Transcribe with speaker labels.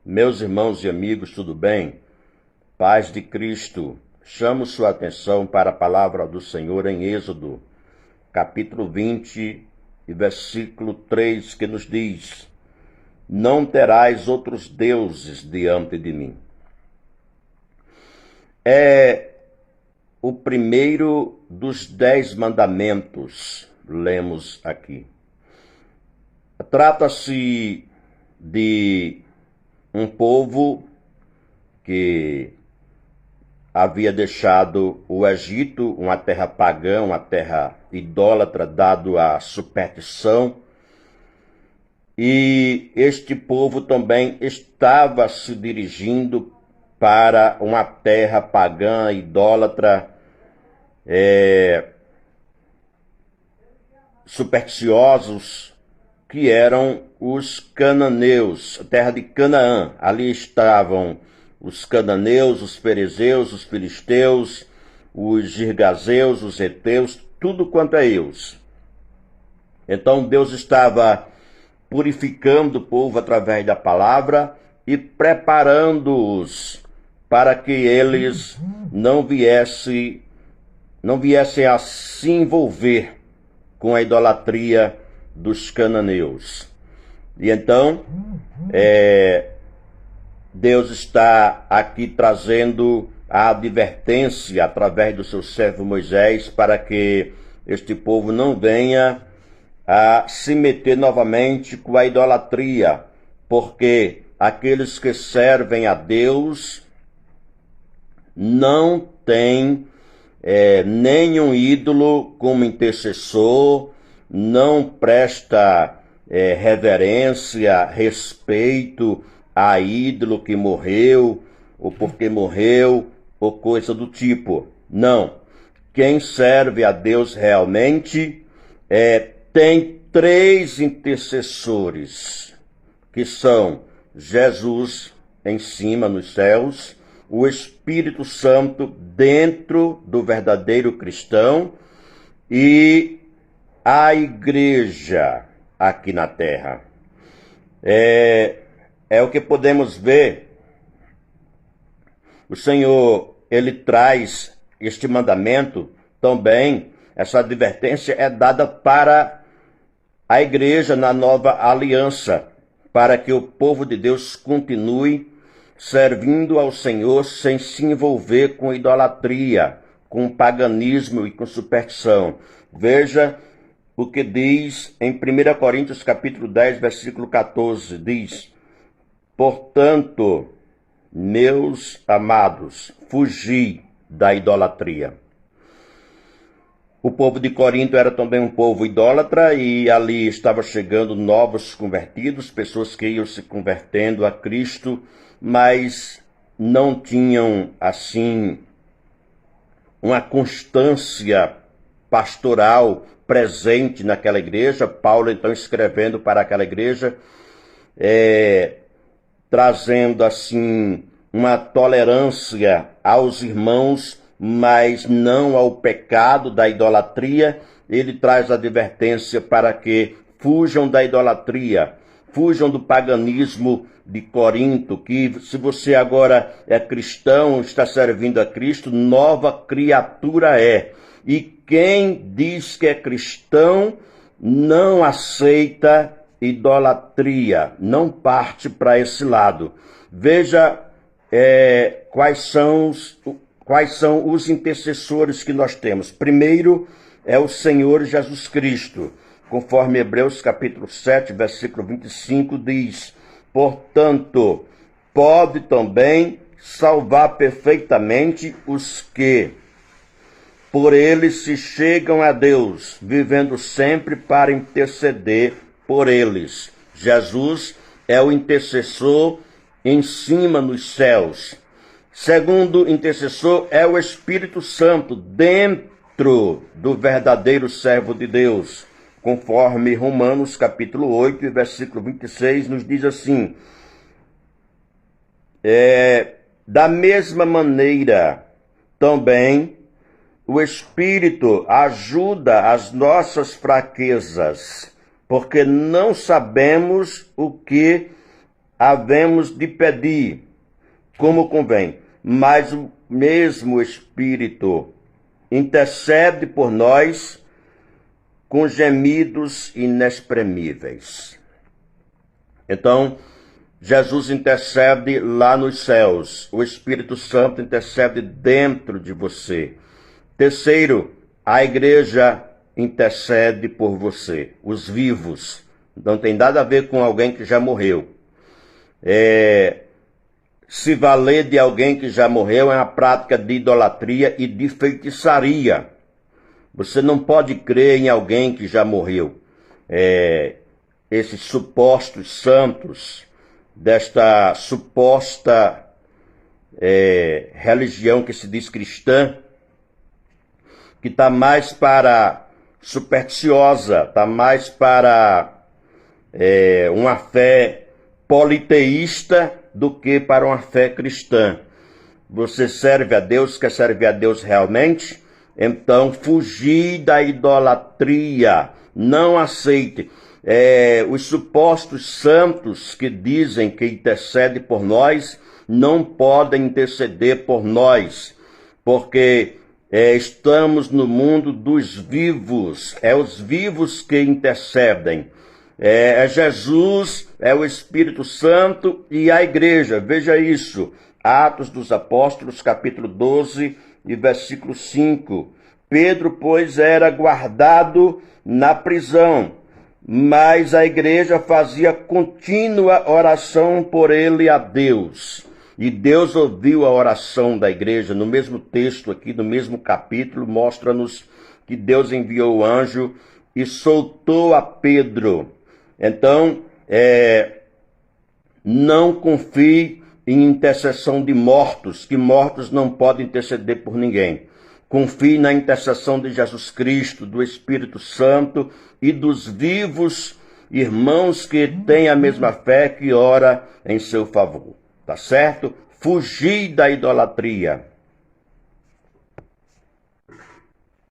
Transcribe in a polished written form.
Speaker 1: Meus irmãos e amigos, tudo bem? Paz de Cristo. Chamo sua atenção para a palavra do Senhor em Êxodo, capítulo 20, e versículo 3, que nos diz: Não terás outros deuses diante de mim. É o primeiro dos 10 mandamentos, lemos aqui. Trata-se de um povo que havia deixado o Egito, uma terra pagã, uma terra idólatra, dado à superstição. E este povo também estava se dirigindo para uma terra pagã, idólatra, supersticiosos, que eram os cananeus, a terra de Canaã. Ali estavam os cananeus, os ferezeus, os filisteus, os girgazeus, os heteus, tudo quanto é eus. Então Deus estava purificando o povo através da palavra e preparando-os para que eles não viessem a se envolver com a idolatria dos cananeus. E então, Deus está aqui trazendo a advertência através do seu servo Moisés para que este povo não venha a se meter novamente com a idolatria, porque aqueles que servem a Deus não têm nenhum ídolo como intercessor, não presta reverência, respeito a ídolo que morreu, ou porque morreu, ou coisa do tipo. Não. Quem serve a Deus realmente tem 3 intercessores, que são Jesus em cima nos céus, o Espírito Santo dentro do verdadeiro cristão e a igreja aqui na terra. É o que podemos ver. O Senhor, ele traz este mandamento também, essa advertência é dada para a igreja na nova aliança, para que o povo de Deus continue servindo ao Senhor sem se envolver com idolatria, com paganismo e com superstição. Veja o que diz em 1 Coríntios capítulo 10, versículo 14, diz: Portanto, meus amados, fugi da idolatria. O povo de Corinto era também um povo idólatra e ali estava chegando novos convertidos, pessoas que iam se convertendo a Cristo, mas não tinham, assim, uma constância pastoral presente naquela igreja. Paulo, então, escrevendo para aquela igreja, trazendo, assim, uma tolerância aos irmãos, mas não ao pecado da idolatria. Ele traz a advertência para que fujam da idolatria, fujam do paganismo de Corinto, que se você agora é cristão, está servindo a Cristo, nova criatura é. E quem diz que é cristão não aceita idolatria, não parte para esse lado. Veja quais são os intercessores que nós temos. Primeiro é o Senhor Jesus Cristo, conforme Hebreus capítulo 7, versículo 25 diz: Portanto, pode também salvar perfeitamente os que por ele se chegam a Deus, vivendo sempre para interceder por eles. Jesus é o intercessor em cima nos céus. Segundo intercessor é o Espírito Santo dentro do verdadeiro servo de Deus, conforme Romanos capítulo 8, versículo 26, nos diz assim: da mesma maneira, também o Espírito ajuda as nossas fraquezas, porque não sabemos o que havemos de pedir como convém, mas o mesmo Espírito intercede por nós com gemidos inexprimíveis. Então, Jesus intercede lá nos céus, o Espírito Santo intercede dentro de você. Terceiro, a igreja intercede por você, os vivos. Não tem nada a ver com alguém que já morreu. Se valer de alguém que já morreu é uma prática de idolatria e de feitiçaria. Você não pode crer em alguém que já morreu. Esses supostos santos desta suposta religião que se diz cristã, que está mais para supersticiosa, está mais para uma fé politeísta do que para uma fé cristã. Você serve a Deus, quer servir a Deus realmente? Então, fugir da idolatria, não aceite. Os supostos santos que dizem que intercedem por nós, não podem interceder por nós, porque estamos no mundo dos vivos, os vivos que intercedem. É Jesus, é o Espírito Santo e a igreja, veja isso, Atos dos Apóstolos, capítulo 12 e versículo 5. Pedro, pois, era guardado na prisão, mas a igreja fazia contínua oração por ele a Deus. E Deus ouviu a oração da igreja. No mesmo texto aqui, no mesmo capítulo, mostra-nos que Deus enviou o anjo e soltou a Pedro. Então, não confie em intercessão de mortos, que mortos não podem interceder por ninguém. Confie na intercessão de Jesus Cristo, do Espírito Santo e dos vivos irmãos que têm a mesma fé, que ora em seu favor. Tá certo? Fugir da idolatria.